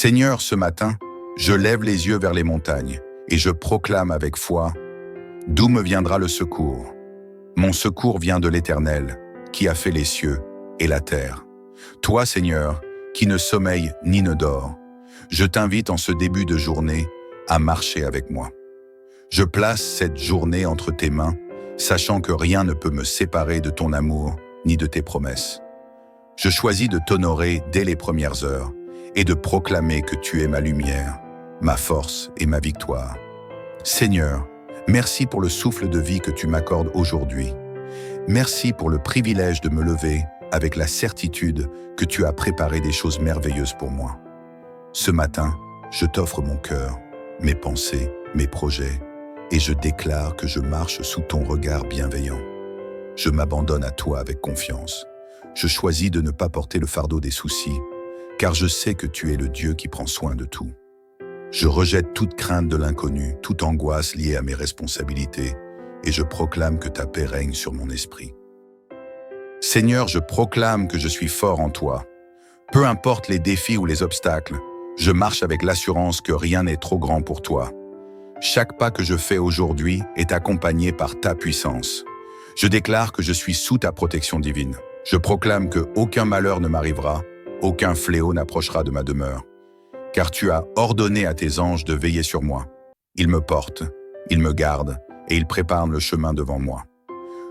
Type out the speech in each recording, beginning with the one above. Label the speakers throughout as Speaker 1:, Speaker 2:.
Speaker 1: Seigneur, ce matin, je lève les yeux vers les montagnes et je proclame avec foi, d'où me viendra le secours? Mon secours vient de l'Éternel, qui a fait les cieux et la terre. Toi, Seigneur, qui ne sommeille ni ne dort, je t'invite en ce début de journée à marcher avec moi. Je place cette journée entre tes mains, sachant que rien ne peut me séparer de ton amour ni de tes promesses. Je choisis de t'honorer dès les premières heures et de proclamer que tu es ma lumière, ma force et ma victoire. Seigneur, merci pour le souffle de vie que tu m'accordes aujourd'hui. Merci pour le privilège de me lever avec la certitude que tu as préparé des choses merveilleuses pour moi. Ce matin, je t'offre mon cœur, mes pensées, mes projets, et je déclare que je marche sous ton regard bienveillant. Je m'abandonne à toi avec confiance. Je choisis de ne pas porter le fardeau des soucis, car je sais que tu es le Dieu qui prend soin de tout. Je rejette toute crainte de l'inconnu, toute angoisse liée à mes responsabilités, et je proclame que ta paix règne sur mon esprit. Seigneur, je proclame que je suis fort en toi. Peu importe les défis ou les obstacles, je marche avec l'assurance que rien n'est trop grand pour toi. Chaque pas que je fais aujourd'hui est accompagné par ta puissance. Je déclare que je suis sous ta protection divine. Je proclame que aucun malheur ne m'arrivera, aucun fléau n'approchera de ma demeure. Car tu as ordonné à tes anges de veiller sur moi. Ils me portent, ils me gardent et ils préparent le chemin devant moi.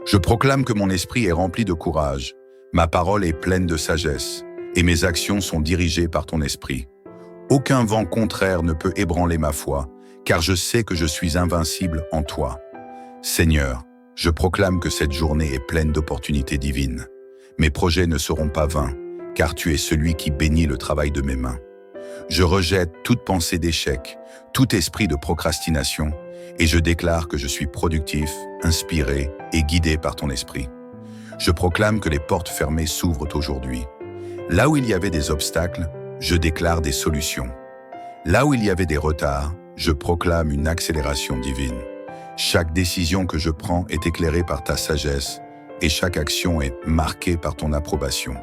Speaker 1: Je proclame que mon esprit est rempli de courage, ma parole est pleine de sagesse et mes actions sont dirigées par ton esprit. Aucun vent contraire ne peut ébranler ma foi, car je sais que je suis invincible en toi. Seigneur, je proclame que cette journée est pleine d'opportunités divines. Mes projets ne seront pas vains, car tu es celui qui bénit le travail de mes mains. Je rejette toute pensée d'échec, tout esprit de procrastination, et je déclare que je suis productif, inspiré et guidé par ton esprit. Je proclame que les portes fermées s'ouvrent aujourd'hui. Là où il y avait des obstacles, je déclare des solutions. Là où il y avait des retards, je proclame une accélération divine. Chaque décision que je prends est éclairée par ta sagesse et chaque action est marquée par ton approbation.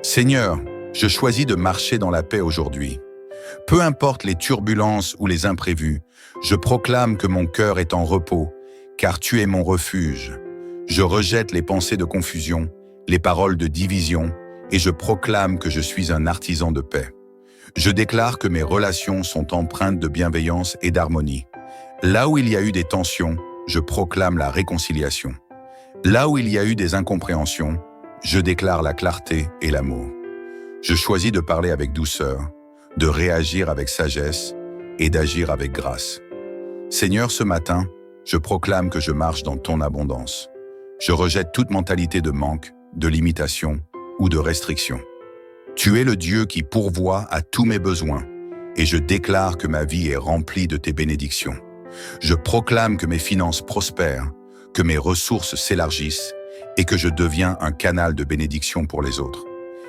Speaker 1: Seigneur, je choisis de marcher dans la paix aujourd'hui. Peu importe les turbulences ou les imprévus, je proclame que mon cœur est en repos, car tu es mon refuge. Je rejette les pensées de confusion, les paroles de division, et je proclame que je suis un artisan de paix. Je déclare que mes relations sont empreintes de bienveillance et d'harmonie. Là où il y a eu des tensions, je proclame la réconciliation. Là où il y a eu des incompréhensions, je déclare la clarté et l'amour. Je choisis de parler avec douceur, de réagir avec sagesse et d'agir avec grâce. Seigneur, ce matin, je proclame que je marche dans ton abondance. Je rejette toute mentalité de manque, de limitation ou de restriction. Tu es le Dieu qui pourvoit à tous mes besoins et je déclare que ma vie est remplie de tes bénédictions. Je proclame que mes finances prospèrent, que mes ressources s'élargissent et que je deviens un canal de bénédiction pour les autres.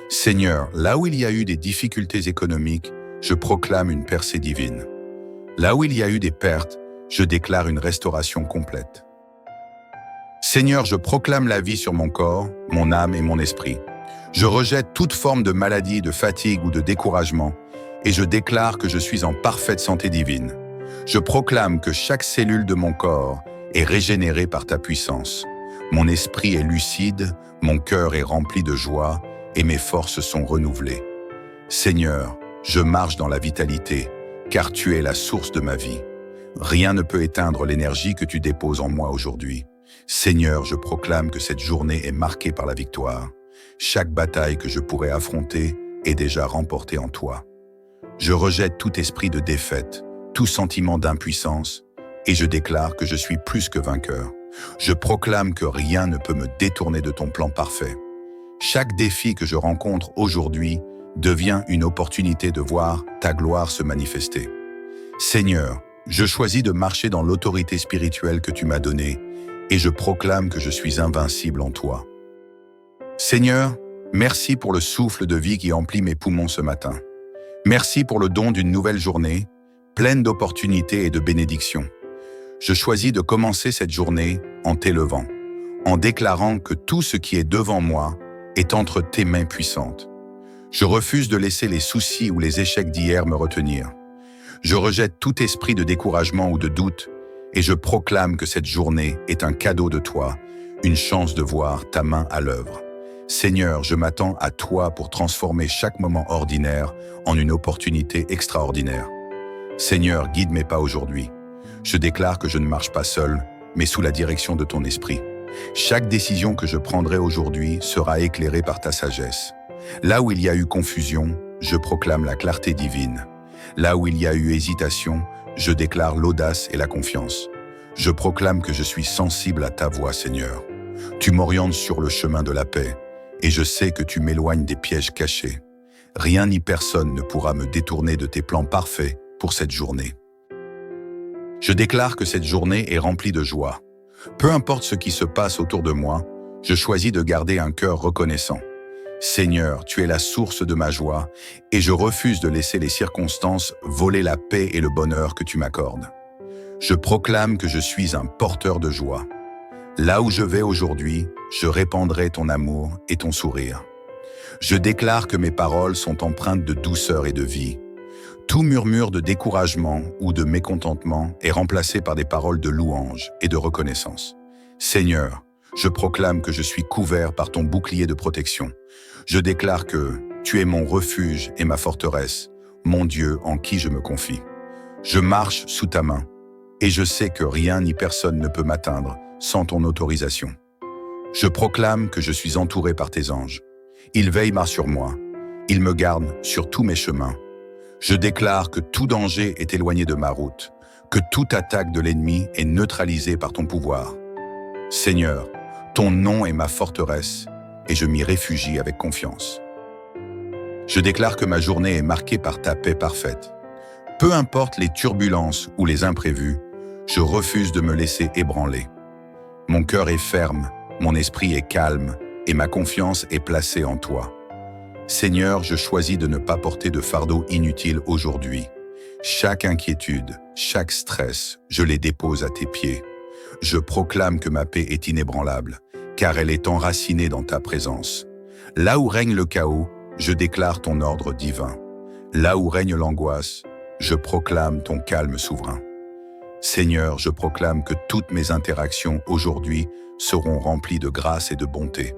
Speaker 1: Seigneur, là où il y a eu des difficultés économiques, je proclame une percée divine. Là où il y a eu des pertes, je déclare une restauration complète. Seigneur, je proclame la vie sur mon corps, mon âme et mon esprit. Je rejette toute forme de maladie, de fatigue ou de découragement et je déclare que je suis en parfaite santé divine. Je proclame que chaque cellule de mon corps est régénérée par ta puissance. Mon esprit est lucide, mon cœur est rempli de joie et mes forces sont renouvelées. Seigneur, je marche dans la vitalité, car tu es la source de ma vie. Rien ne peut éteindre l'énergie que tu déposes en moi aujourd'hui. Seigneur, je proclame que cette journée est marquée par la victoire. Chaque bataille que je pourrais affronter est déjà remportée en toi. Je rejette tout esprit de défaite, tout sentiment d'impuissance, et je déclare que je suis plus que vainqueur. Je proclame que rien ne peut me détourner de ton plan parfait. Chaque défi que je rencontre aujourd'hui devient une opportunité de voir ta gloire se manifester. Seigneur, je choisis de marcher dans l'autorité spirituelle que tu m'as donnée et je proclame que je suis invincible en toi. Seigneur, merci pour le souffle de vie qui emplit mes poumons ce matin. Merci pour le don d'une nouvelle journée, pleine d'opportunités et de bénédictions. Je choisis de commencer cette journée en t'élevant, en déclarant que tout ce qui est devant moi est entre tes mains puissantes. Je refuse de laisser les soucis ou les échecs d'hier me retenir. Je rejette tout esprit de découragement ou de doute et je proclame que cette journée est un cadeau de toi, une chance de voir ta main à l'œuvre. Seigneur, je m'attends à toi pour transformer chaque moment ordinaire en une opportunité extraordinaire. Seigneur, guide mes pas aujourd'hui. Je déclare que je ne marche pas seul, mais sous la direction de ton esprit. Chaque décision que je prendrai aujourd'hui sera éclairée par ta sagesse. Là où il y a eu confusion, je proclame la clarté divine. Là où il y a eu hésitation, je déclare l'audace et la confiance. Je proclame que je suis sensible à ta voix, Seigneur. Tu m'orientes sur le chemin de la paix, et je sais que tu m'éloignes des pièges cachés. Rien ni personne ne pourra me détourner de tes plans parfaits pour cette journée. Je déclare que cette journée est remplie de joie. Peu importe ce qui se passe autour de moi, je choisis de garder un cœur reconnaissant. Seigneur, tu es la source de ma joie et je refuse de laisser les circonstances voler la paix et le bonheur que tu m'accordes. Je proclame que je suis un porteur de joie. Là où je vais aujourd'hui, je répandrai ton amour et ton sourire. Je déclare que mes paroles sont empreintes de douceur et de vie. Tout murmure de découragement ou de mécontentement est remplacé par des paroles de louange et de reconnaissance. Seigneur, je proclame que je suis couvert par ton bouclier de protection. Je déclare que tu es mon refuge et ma forteresse, mon Dieu en qui je me confie. Je marche sous ta main et je sais que rien ni personne ne peut m'atteindre sans ton autorisation. Je proclame que je suis entouré par tes anges. Ils veillent sur moi. Ils me gardent sur tous mes chemins. Je déclare que tout danger est éloigné de ma route, que toute attaque de l'ennemi est neutralisée par ton pouvoir. Seigneur, ton nom est ma forteresse et je m'y réfugie avec confiance. Je déclare que ma journée est marquée par ta paix parfaite. Peu importe les turbulences ou les imprévus, je refuse de me laisser ébranler. Mon cœur est ferme, mon esprit est calme et ma confiance est placée en toi. Seigneur, je choisis de ne pas porter de fardeau inutile aujourd'hui. Chaque inquiétude, chaque stress, je les dépose à tes pieds. Je proclame que ma paix est inébranlable, car elle est enracinée dans ta présence. Là où règne le chaos, je déclare ton ordre divin. Là où règne l'angoisse, je proclame ton calme souverain. Seigneur, je proclame que toutes mes interactions aujourd'hui seront remplies de grâce et de bonté.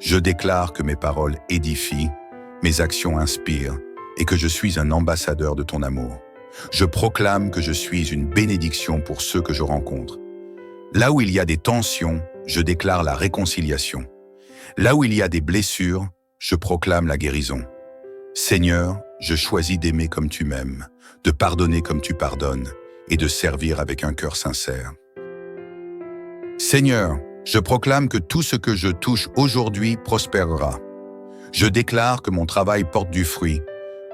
Speaker 1: Je déclare que mes paroles édifient, mes actions inspirent et que je suis un ambassadeur de ton amour. Je proclame que je suis une bénédiction pour ceux que je rencontre. Là où il y a des tensions, je déclare la réconciliation. Là où il y a des blessures, je proclame la guérison. Seigneur, je choisis d'aimer comme tu m'aimes, de pardonner comme tu pardonnes et de servir avec un cœur sincère. Seigneur, je proclame que tout ce que je touche aujourd'hui prospérera. Je déclare que mon travail porte du fruit,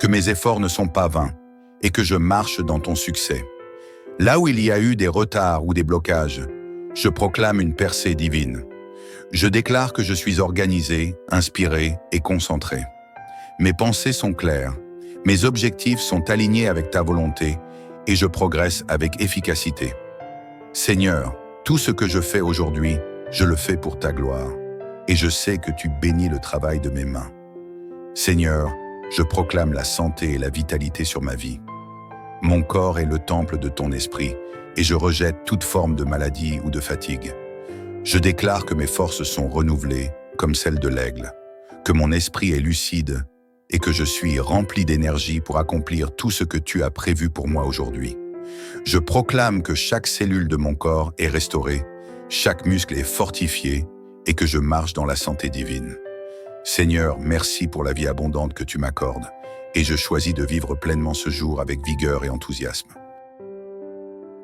Speaker 1: que mes efforts ne sont pas vains et que je marche dans ton succès. Là où il y a eu des retards ou des blocages, je proclame une percée divine. Je déclare que je suis organisé, inspiré et concentré. Mes pensées sont claires, mes objectifs sont alignés avec ta volonté et je progresse avec efficacité. Seigneur, tout ce que je fais aujourd'hui, je le fais pour ta gloire et je sais que tu bénis le travail de mes mains. Seigneur, je proclame la santé et la vitalité sur ma vie. Mon corps est le temple de ton esprit et je rejette toute forme de maladie ou de fatigue. Je déclare que mes forces sont renouvelées comme celles de l'aigle, que mon esprit est lucide et que je suis rempli d'énergie pour accomplir tout ce que tu as prévu pour moi aujourd'hui. Je proclame que chaque cellule de mon corps est restaurée, chaque muscle est fortifié et que je marche dans la santé divine. Seigneur, merci pour la vie abondante que tu m'accordes et je choisis de vivre pleinement ce jour avec vigueur et enthousiasme.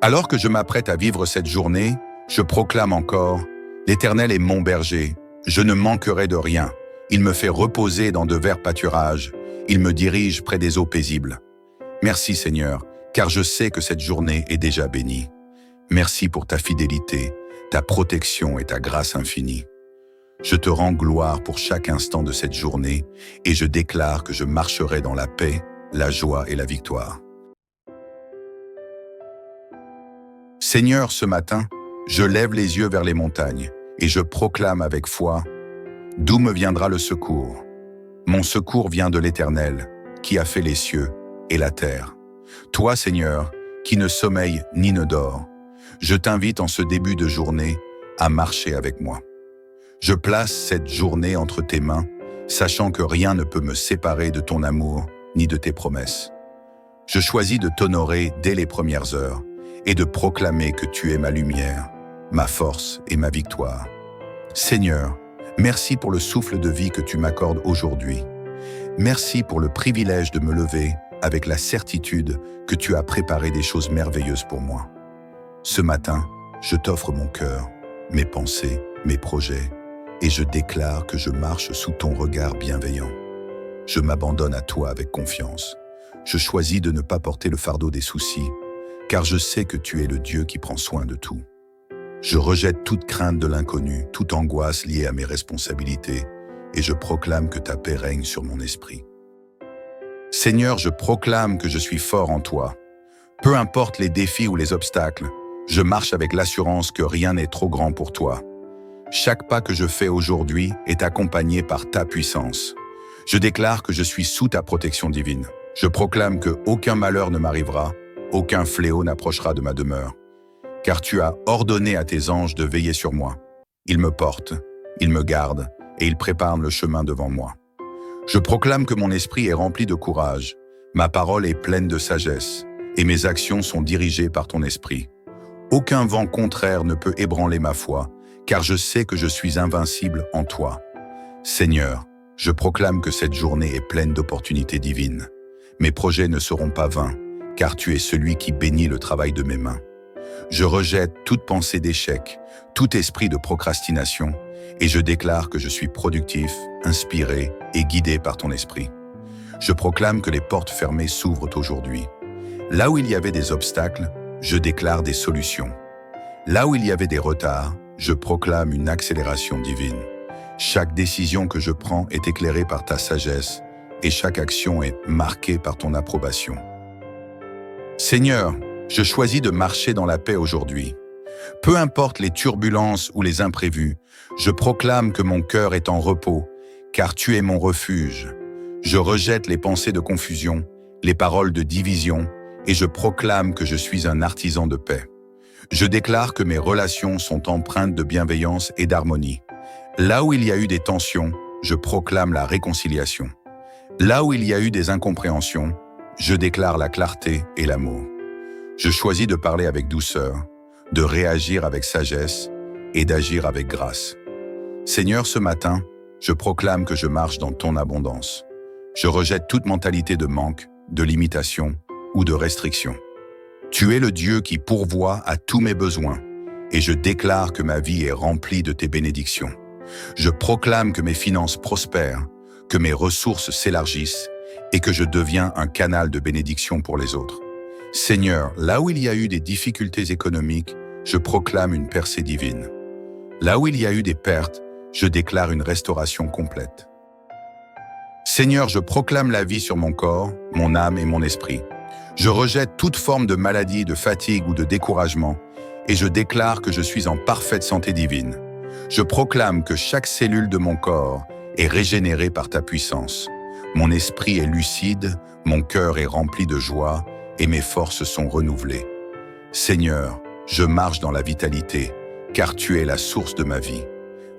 Speaker 1: Alors que je m'apprête à vivre cette journée, je proclame encore « L'Éternel est mon berger, je ne manquerai de rien. Il me fait reposer dans de verts pâturages, il me dirige près des eaux paisibles. Merci Seigneur, car je sais que cette journée est déjà bénie. Merci pour ta fidélité, ta protection et ta grâce infinie. Je te rends gloire pour chaque instant de cette journée et je déclare que je marcherai dans la paix, la joie et la victoire. Seigneur, ce matin, je lève les yeux vers les montagnes et je proclame avec foi « D'où me viendra le secours ?» Mon secours vient de l'Éternel, qui a fait les cieux et la terre. Toi, Seigneur, qui ne sommeille ni ne dort, je t'invite en ce début de journée à marcher avec moi. Je place cette journée entre tes mains, sachant que rien ne peut me séparer de ton amour ni de tes promesses. Je choisis de t'honorer dès les premières heures et de proclamer que tu es ma lumière, ma force et ma victoire. Seigneur, merci pour le souffle de vie que tu m'accordes aujourd'hui. Merci pour le privilège de me lever avec la certitude que tu as préparé des choses merveilleuses pour moi. Ce matin, je t'offre mon cœur, mes pensées, mes projets, et je déclare que je marche sous ton regard bienveillant. Je m'abandonne à toi avec confiance. Je choisis de ne pas porter le fardeau des soucis, car je sais que tu es le Dieu qui prend soin de tout. Je rejette toute crainte de l'inconnu, toute angoisse liée à mes responsabilités, et je proclame que ta paix règne sur mon esprit. Seigneur, je proclame que je suis fort en toi. Peu importe les défis ou les obstacles, je marche avec l'assurance que rien n'est trop grand pour toi. Chaque pas que je fais aujourd'hui est accompagné par ta puissance. Je déclare que je suis sous ta protection divine. Je proclame que aucun malheur ne m'arrivera, aucun fléau n'approchera de ma demeure. Car tu as ordonné à tes anges de veiller sur moi. Ils me portent, ils me gardent et ils préparent le chemin devant moi. Je proclame que mon esprit est rempli de courage, ma parole est pleine de sagesse et mes actions sont dirigées par ton esprit. Aucun vent contraire ne peut ébranler ma foi, car je sais que je suis invincible en toi. Seigneur, je proclame que cette journée est pleine d'opportunités divines. Mes projets ne seront pas vains, car tu es celui qui bénit le travail de mes mains. Je rejette toute pensée d'échec, tout esprit de procrastination, et je déclare que je suis productif, inspiré et guidé par ton esprit. Je proclame que les portes fermées s'ouvrent aujourd'hui. Là où il y avait des obstacles, je déclare des solutions. Là où il y avait des retards, je proclame une accélération divine. Chaque décision que je prends est éclairée par ta sagesse et chaque action est marquée par ton approbation. Seigneur, je choisis de marcher dans la paix aujourd'hui. Peu importe les turbulences ou les imprévus, je proclame que mon cœur est en repos, car tu es mon refuge. Je rejette les pensées de confusion, les paroles de division, et je proclame que je suis un artisan de paix. Je déclare que mes relations sont empreintes de bienveillance et d'harmonie. Là où il y a eu des tensions, je proclame la réconciliation. Là où il y a eu des incompréhensions, je déclare la clarté et l'amour. Je choisis de parler avec douceur, de réagir avec sagesse et d'agir avec grâce. Seigneur, ce matin, je proclame que je marche dans ton abondance. Je rejette toute mentalité de manque, de limitation ou de restriction. Tu es le Dieu qui pourvoit à tous mes besoins et je déclare que ma vie est remplie de tes bénédictions. Je proclame que mes finances prospèrent, que mes ressources s'élargissent et que je deviens un canal de bénédiction pour les autres. Seigneur, là où il y a eu des difficultés économiques, je proclame une percée divine. Là où il y a eu des pertes, je déclare une restauration complète. Seigneur, je proclame la vie sur mon corps, mon âme et mon esprit. Je rejette toute forme de maladie, de fatigue ou de découragement et je déclare que je suis en parfaite santé divine. Je proclame que chaque cellule de mon corps est régénérée par ta puissance. Mon esprit est lucide, mon cœur est rempli de joie et mes forces sont renouvelées. Seigneur, je marche dans la vitalité, car tu es la source de ma vie.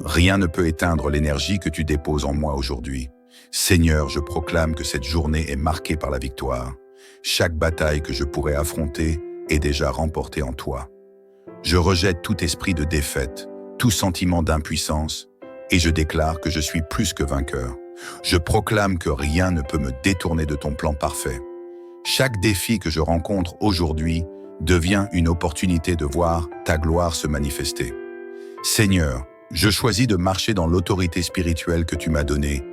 Speaker 1: Rien ne peut éteindre l'énergie que tu déposes en moi aujourd'hui. Seigneur, je proclame que cette journée est marquée par la victoire. Chaque bataille que je pourrais affronter est déjà remportée en toi. Je rejette tout esprit de défaite, tout sentiment d'impuissance, et je déclare que je suis plus que vainqueur. Je proclame que rien ne peut me détourner de ton plan parfait. Chaque défi que je rencontre aujourd'hui devient une opportunité de voir ta gloire se manifester. Seigneur, je choisis de marcher dans l'autorité spirituelle que tu m'as donnée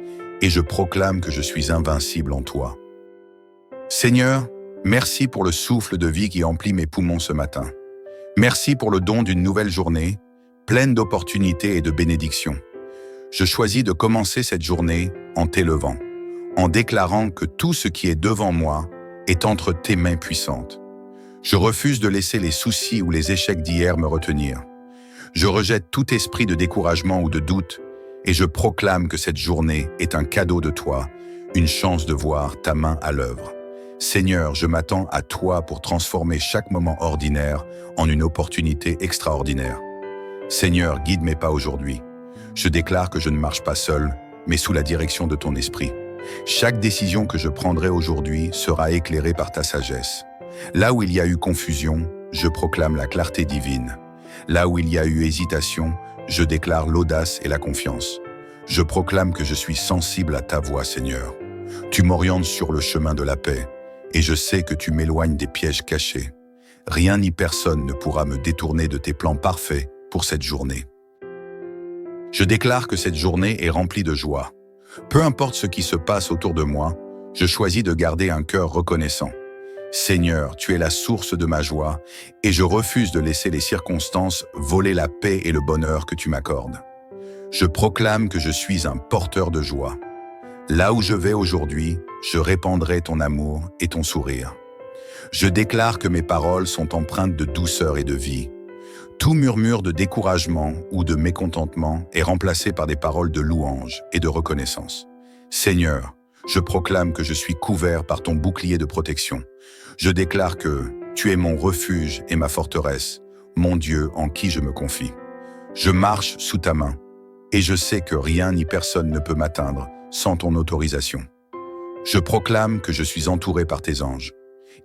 Speaker 1: et je proclame que je suis invincible en toi. Seigneur, merci pour le souffle de vie qui emplit mes poumons ce matin. Merci pour le don d'une nouvelle journée, pleine d'opportunités et de bénédictions. Je choisis de commencer cette journée en t'élevant, en déclarant que tout ce qui est devant moi est entre tes mains puissantes. Je refuse de laisser les soucis ou les échecs d'hier me retenir. Je rejette tout esprit de découragement ou de doute et je proclame que cette journée est un cadeau de toi, une chance de voir ta main à l'œuvre. Seigneur, je m'attends à toi pour transformer chaque moment ordinaire en une opportunité extraordinaire. Seigneur, guide mes pas aujourd'hui. Je déclare que je ne marche pas seul, mais sous la direction de ton esprit. Chaque décision que je prendrai aujourd'hui sera éclairée par ta sagesse. Là où il y a eu confusion, je proclame la clarté divine. Là où il y a eu hésitation, je déclare l'audace et la confiance. Je proclame que je suis sensible à ta voix, Seigneur. Tu m'orientes sur le chemin de la paix, et je sais que tu m'éloignes des pièges cachés. Rien ni personne ne pourra me détourner de tes plans parfaits pour cette journée. Je déclare que cette journée est remplie de joie. Peu importe ce qui se passe autour de moi, je choisis de garder un cœur reconnaissant. Seigneur, tu es la source de ma joie, et je refuse de laisser les circonstances voler la paix et le bonheur que tu m'accordes. Je proclame que je suis un porteur de joie. Là où je vais aujourd'hui, je répandrai ton amour et ton sourire. Je déclare que mes paroles sont empreintes de douceur et de vie. Tout murmure de découragement ou de mécontentement est remplacé par des paroles de louange et de reconnaissance. Seigneur, je proclame que je suis couvert par ton bouclier de protection. Je déclare que tu es mon refuge et ma forteresse, mon Dieu en qui je me confie. Je marche sous ta main, et je sais que rien ni personne ne peut m'atteindre sans ton autorisation. Je proclame que je suis entouré par tes anges.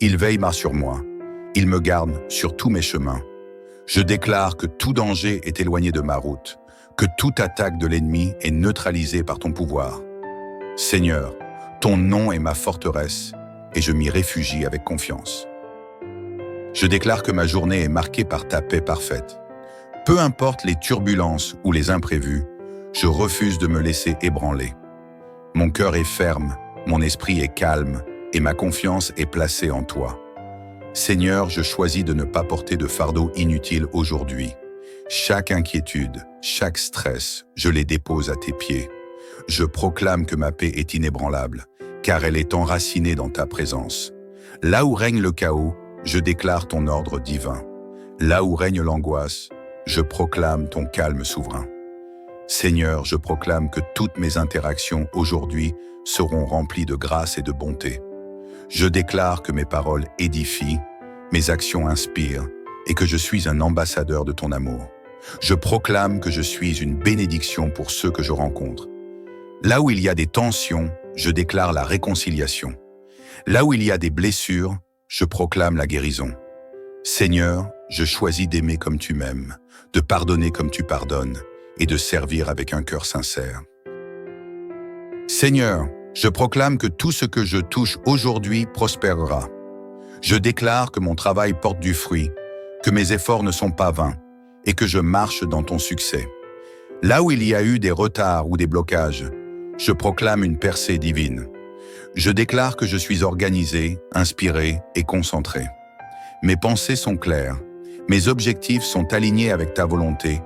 Speaker 1: Ils veillent sur moi, ils me gardent sur tous mes chemins. Je déclare que tout danger est éloigné de ma route, que toute attaque de l'ennemi est neutralisée par ton pouvoir. Seigneur, ton nom est ma forteresse, et je m'y réfugie avec confiance. Je déclare que ma journée est marquée par ta paix parfaite. Peu importe les turbulences ou les imprévus, je refuse de me laisser ébranler. Mon cœur est ferme, mon esprit est calme, et ma confiance est placée en toi. Seigneur, je choisis de ne pas porter de fardeau inutile aujourd'hui. Chaque inquiétude, chaque stress, je les dépose à tes pieds. Je proclame que ma paix est inébranlable, car elle est enracinée dans ta présence. Là où règne le chaos, je déclare ton ordre divin. Là où règne l'angoisse, je proclame ton calme souverain. Seigneur, je proclame que toutes mes interactions aujourd'hui seront remplies de grâce et de bonté. Je déclare que mes paroles édifient, mes actions inspirent et que je suis un ambassadeur de ton amour. Je proclame que je suis une bénédiction pour ceux que je rencontre. Là où il y a des tensions, je déclare la réconciliation. Là où il y a des blessures, je proclame la guérison. Seigneur, je choisis d'aimer comme tu m'aimes, de pardonner comme tu pardonnes et de servir avec un cœur sincère. Seigneur, je proclame que tout ce que je touche aujourd'hui prospérera. Je déclare que mon travail porte du fruit, que mes efforts ne sont pas vains et que je marche dans ton succès. Là où il y a eu des retards ou des blocages, je proclame une percée divine. Je déclare que je suis organisé, inspiré et concentré. Mes pensées sont claires, mes objectifs sont alignés avec ta volonté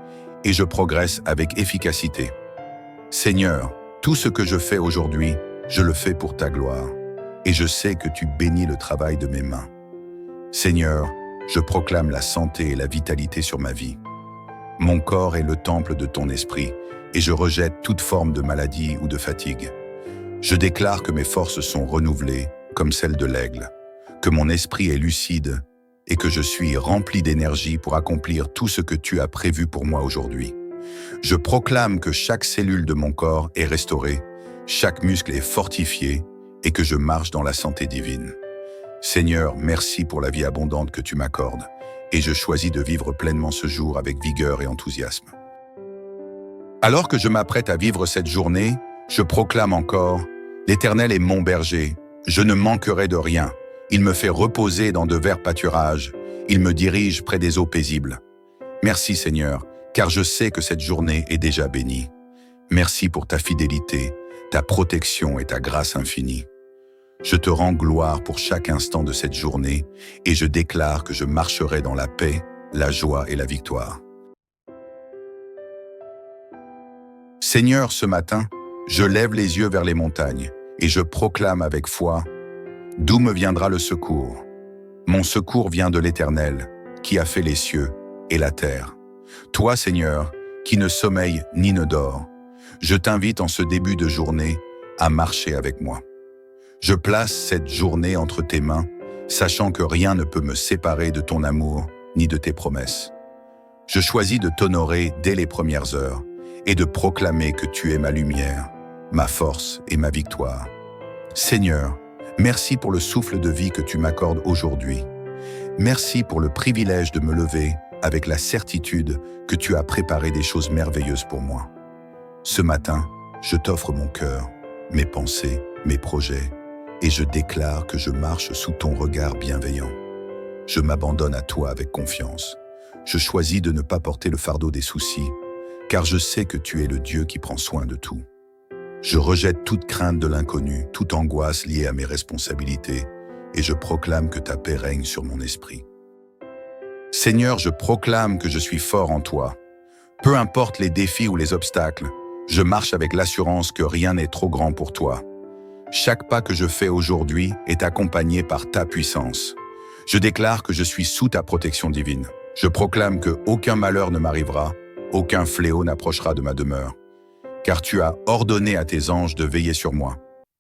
Speaker 1: et je progresse avec efficacité. Seigneur, tout ce que je fais aujourd'hui, je le fais pour ta gloire, et je sais que tu bénis le travail de mes mains. Seigneur, je proclame la santé et la vitalité sur ma vie. Mon corps est le temple de ton esprit, et je rejette toute forme de maladie ou de fatigue. Je déclare que mes forces sont renouvelées, comme celles de l'aigle, que mon esprit est lucide, et que je suis rempli d'énergie pour accomplir tout ce que tu as prévu pour moi aujourd'hui. Je proclame que chaque cellule de mon corps est restaurée, chaque muscle est fortifié et que je marche dans la santé divine. Seigneur, merci pour la vie abondante que tu m'accordes et je choisis de vivre pleinement ce jour avec vigueur et enthousiasme. Alors que je m'apprête à vivre cette journée, je proclame encore « L'Éternel est mon berger, je ne manquerai de rien. Il me fait reposer dans de verts pâturages, il me dirige près des eaux paisibles. » Merci Seigneur, car je sais que cette journée est déjà bénie. Merci pour ta fidélité, ta protection et ta grâce infinie. Je te rends gloire pour chaque instant de cette journée et je déclare que je marcherai dans la paix, la joie et la victoire. Seigneur, ce matin, je lève les yeux vers les montagnes et je proclame avec foi « D'où me viendra le secours? Mon secours vient de l'Éternel, qui a fait les cieux et la terre. Toi, Seigneur, qui ne sommeille ni ne dors, je t'invite en ce début de journée à marcher avec moi. Je place cette journée entre tes mains, sachant que rien ne peut me séparer de ton amour ni de tes promesses. Je choisis de t'honorer dès les premières heures et de proclamer que tu es ma lumière, ma force et ma victoire. Seigneur, merci pour le souffle de vie que tu m'accordes aujourd'hui. Merci pour le privilège de me lever avec la certitude que tu as préparé des choses merveilleuses pour moi. Ce matin, je t'offre mon cœur, mes pensées, mes projets, et je déclare que je marche sous ton regard bienveillant. Je m'abandonne à toi avec confiance. Je choisis de ne pas porter le fardeau des soucis, car je sais que tu es le Dieu qui prend soin de tout. Je rejette toute crainte de l'inconnu, toute angoisse liée à mes responsabilités, et je proclame que ta paix règne sur mon esprit. Seigneur, je proclame que je suis fort en toi. Peu importe les défis ou les obstacles, je marche avec l'assurance que rien n'est trop grand pour toi. Chaque pas que je fais aujourd'hui est accompagné par ta puissance. Je déclare que je suis sous ta protection divine. Je proclame que aucun malheur ne m'arrivera, aucun fléau n'approchera de ma demeure. Car tu as ordonné à tes anges de veiller sur moi.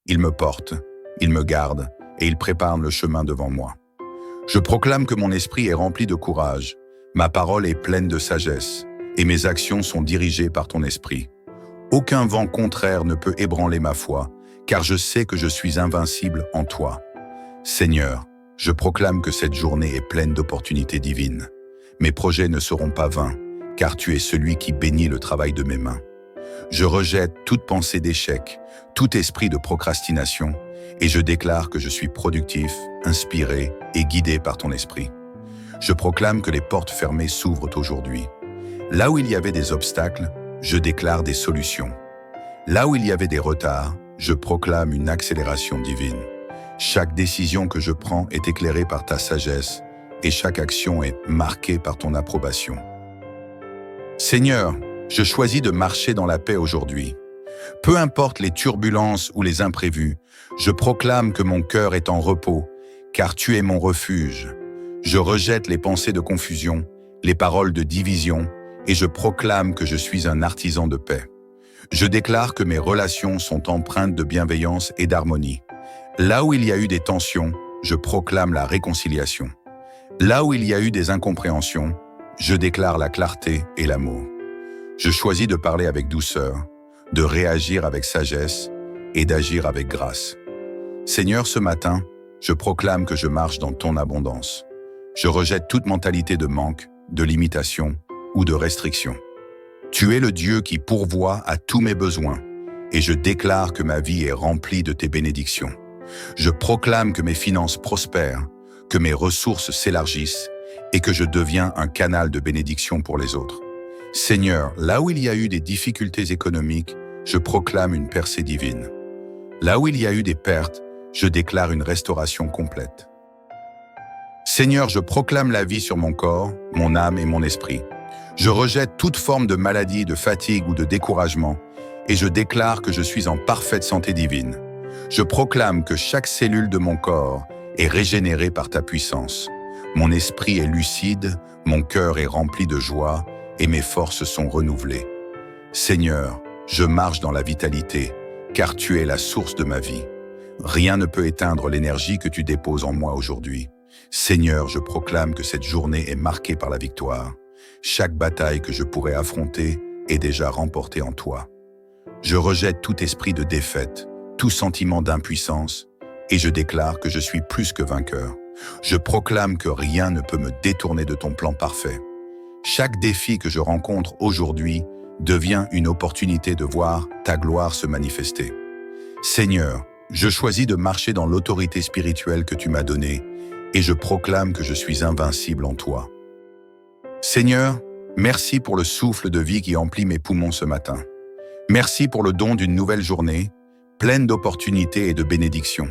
Speaker 1: Ils me portent, ils me gardent et ils préparent le chemin devant moi. Je proclame que mon esprit est rempli de courage, ma parole est pleine de sagesse et mes actions sont dirigées par ton esprit. Aucun vent contraire ne peut ébranler ma foi, car je sais que je suis invincible en toi. Seigneur, je proclame que cette journée est pleine d'opportunités divines. Mes projets ne seront pas vains, car tu es celui qui bénit le travail de mes mains. Je rejette toute pensée d'échec, tout esprit de procrastination, et je déclare que je suis productif, inspiré et guidé par ton esprit. Je proclame que les portes fermées s'ouvrent aujourd'hui. Là où il y avait des obstacles, je déclare des solutions. Là où il y avait des retards, je proclame une accélération divine. Chaque décision que je prends est éclairée par ta sagesse et chaque action est marquée par ton approbation. Seigneur, je choisis de marcher dans la paix aujourd'hui. Peu importe les turbulences ou les imprévus, je proclame que mon cœur est en repos, car tu es mon refuge. Je rejette les pensées de confusion, les paroles de division, et je proclame que je suis un artisan de paix. Je déclare que mes relations sont empreintes de bienveillance et d'harmonie. Là où il y a eu des tensions, je proclame la réconciliation. Là où il y a eu des incompréhensions, je déclare la clarté et l'amour. Je choisis de parler avec douceur, de réagir avec sagesse et d'agir avec grâce. Seigneur, ce matin, je proclame que je marche dans ton abondance. Je rejette toute mentalité de manque, de limitation ou de restriction. Tu es le Dieu qui pourvoit à tous mes besoins et je déclare que ma vie est remplie de tes bénédictions. Je proclame que mes finances prospèrent, que mes ressources s'élargissent et que je deviens un canal de bénédiction pour les autres. Seigneur, là où il y a eu des difficultés économiques, je proclame une percée divine. Là où il y a eu des pertes, je déclare une restauration complète. Seigneur, je proclame la vie sur mon corps, mon âme et mon esprit. Je rejette toute forme de maladie, de fatigue ou de découragement et je déclare que je suis en parfaite santé divine. Je proclame que chaque cellule de mon corps est régénérée par ta puissance. Mon esprit est lucide, mon cœur est rempli de joie et mes forces sont renouvelées. Seigneur, je marche dans la vitalité, car tu es la source de ma vie. Rien ne peut éteindre l'énergie que tu déposes en moi aujourd'hui. Seigneur, je proclame que cette journée est marquée par la victoire. Chaque bataille que je pourrais affronter est déjà remportée en toi. Je rejette tout esprit de défaite, tout sentiment d'impuissance, et je déclare que je suis plus que vainqueur. Je proclame que rien ne peut me détourner de ton plan parfait. Chaque défi que je rencontre aujourd'hui devient une opportunité de voir ta gloire se manifester. Seigneur, je choisis de marcher dans l'autorité spirituelle que tu m'as donnée et je proclame que je suis invincible en toi. Seigneur, merci pour le souffle de vie qui emplit mes poumons ce matin. Merci pour le don d'une nouvelle journée, pleine d'opportunités et de bénédictions.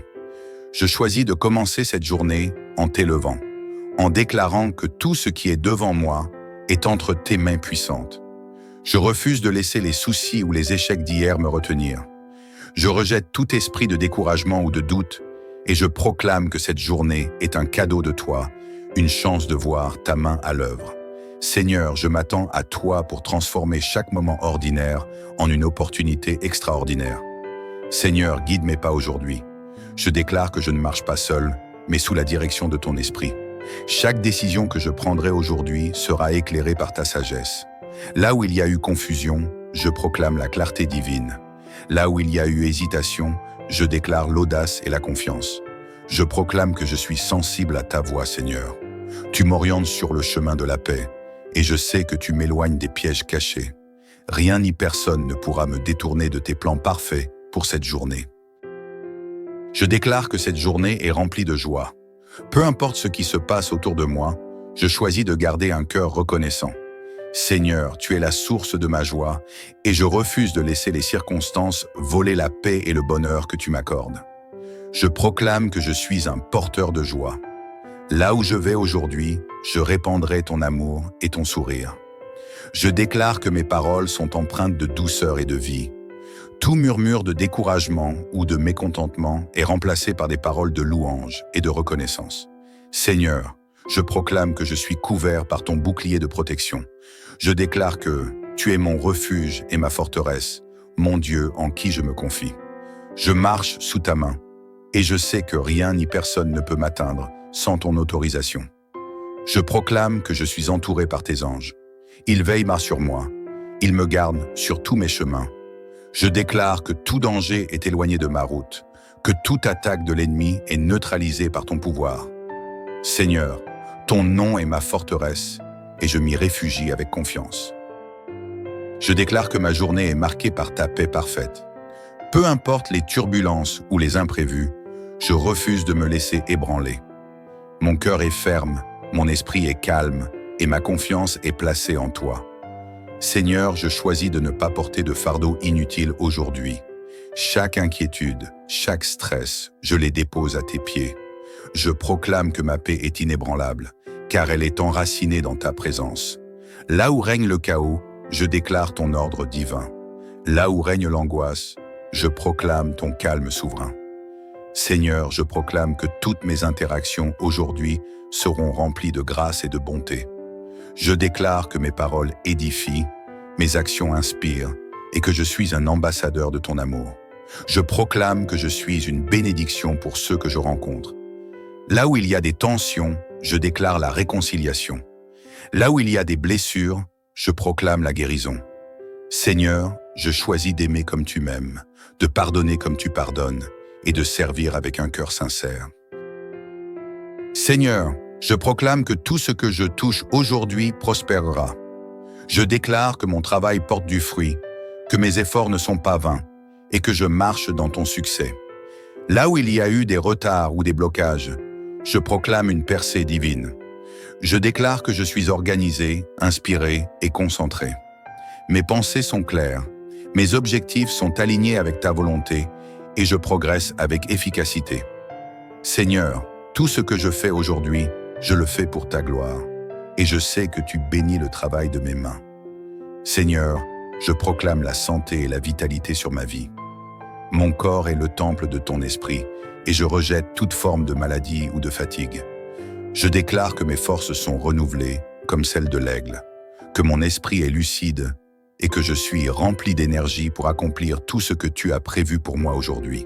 Speaker 1: Je choisis de commencer cette journée en t'élevant, en déclarant que tout ce qui est devant moi est entre tes mains puissantes. Je refuse de laisser les soucis ou les échecs d'hier me retenir. Je rejette tout esprit de découragement ou de doute et je proclame que cette journée est un cadeau de toi, une chance de voir ta main à l'œuvre. Seigneur, je m'attends à toi pour transformer chaque moment ordinaire en une opportunité extraordinaire. Seigneur, guide mes pas aujourd'hui. Je déclare que je ne marche pas seul, mais sous la direction de ton esprit. Chaque décision que je prendrai aujourd'hui sera éclairée par ta sagesse. Là où il y a eu confusion, je proclame la clarté divine. Là où il y a eu hésitation, je déclare l'audace et la confiance. Je proclame que je suis sensible à ta voix, Seigneur. Tu m'orientes sur le chemin de la paix, et je sais que tu m'éloignes des pièges cachés. Rien ni personne ne pourra me détourner de tes plans parfaits pour cette journée. Je déclare que cette journée est remplie de joie. Peu importe ce qui se passe autour de moi, je choisis de garder un cœur reconnaissant. Seigneur, tu es la source de ma joie, et je refuse de laisser les circonstances voler la paix et le bonheur que tu m'accordes. Je proclame que je suis un porteur de joie. Là où je vais aujourd'hui, je répandrai ton amour et ton sourire. Je déclare que mes paroles sont empreintes de douceur et de vie. Tout murmure de découragement ou de mécontentement est remplacé par des paroles de louange et de reconnaissance. Seigneur, je proclame que je suis couvert par ton bouclier de protection. Je déclare que tu es mon refuge et ma forteresse, mon Dieu en qui je me confie. Je marche sous ta main, et je sais que rien ni personne ne peut m'atteindre sans ton autorisation. Je proclame que je suis entouré par tes anges. Ils veillent sur moi. Ils me gardent sur tous mes chemins. Je déclare que tout danger est éloigné de ma route, que toute attaque de l'ennemi est neutralisée par ton pouvoir. Seigneur, ton nom est ma forteresse, et je m'y réfugie avec confiance. Je déclare que ma journée est marquée par ta paix parfaite. Peu importe les turbulences ou les imprévus, je refuse de me laisser ébranler. Mon cœur est ferme, mon esprit est calme, et ma confiance est placée en toi. Seigneur, je choisis de ne pas porter de fardeau inutile aujourd'hui. Chaque inquiétude, chaque stress, je les dépose à tes pieds. Je proclame que ma paix est inébranlable, car elle est enracinée dans ta présence. Là où règne le chaos, je déclare ton ordre divin. Là où règne l'angoisse, je proclame ton calme souverain. Seigneur, je proclame que toutes mes interactions aujourd'hui seront remplies de grâce et de bonté. Je déclare que mes paroles édifient, mes actions inspirent et que je suis un ambassadeur de ton amour. Je proclame que je suis une bénédiction pour ceux que je rencontre. Là où il y a des tensions, je déclare la réconciliation. Là où il y a des blessures, je proclame la guérison. Seigneur, je choisis d'aimer comme tu m'aimes, de pardonner comme tu pardonnes et de servir avec un cœur sincère. Seigneur, je proclame que tout ce que je touche aujourd'hui prospérera. Je déclare que mon travail porte du fruit, que mes efforts ne sont pas vains et que je marche dans ton succès. Là où il y a eu des retards ou des blocages, je proclame une percée divine. Je déclare que je suis organisé, inspiré et concentré. Mes pensées sont claires, mes objectifs sont alignés avec ta volonté et je progresse avec efficacité. Seigneur, tout ce que je fais aujourd'hui, je le fais pour ta gloire, et je sais que tu bénis le travail de mes mains. Seigneur, je proclame la santé et la vitalité sur ma vie. Mon corps est le temple de ton esprit, et je rejette toute forme de maladie ou de fatigue. Je déclare que mes forces sont renouvelées, comme celles de l'aigle, que mon esprit est lucide, et que je suis rempli d'énergie pour accomplir tout ce que tu as prévu pour moi aujourd'hui.